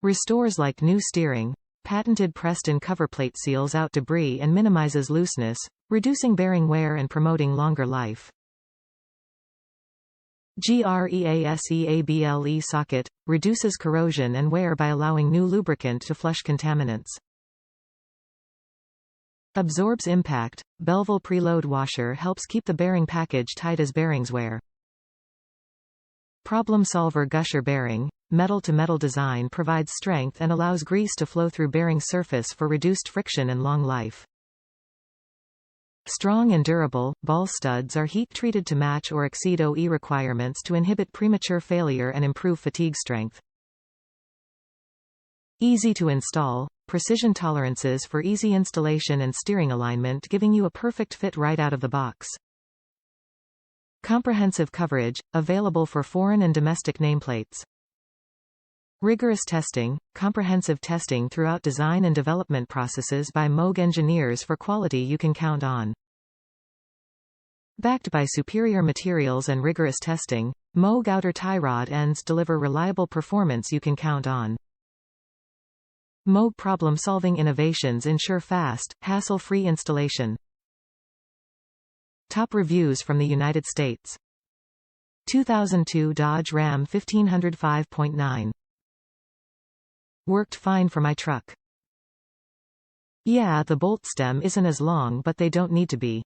Restores like new steering. Patented pressed-in cover plate seals out debris and minimizes looseness, reducing bearing wear and promoting longer life. GREASEABLE socket reduces corrosion and wear by allowing new lubricant to flush contaminants. Absorbs impact. Belleville preload washer helps keep the bearing package tight as bearings wear. Problem solver gusher bearing. Metal-to-metal design provides strength and allows grease to flow through bearing surface for reduced friction and long life. Strong and durable. Ball studs are heat-treated to match or exceed OE requirements to inhibit premature failure and improve fatigue strength. Easy to install. Precision tolerances for easy installation and steering alignment, giving you a perfect fit right out of the box. Comprehensive coverage, available for foreign and domestic nameplates. Rigorous testing, comprehensive testing throughout design and development processes by MOOG engineers for quality you can count on. Backed by superior materials and rigorous testing, MOOG outer tie rod ends deliver reliable performance you can count on. MOOG problem-solving innovations ensure fast, hassle-free installation. Top reviews from the United States. 2002 Dodge Ram 1500 5.9. Worked fine for my truck. Yeah, the bolt stem isn't as long, but they don't need to be.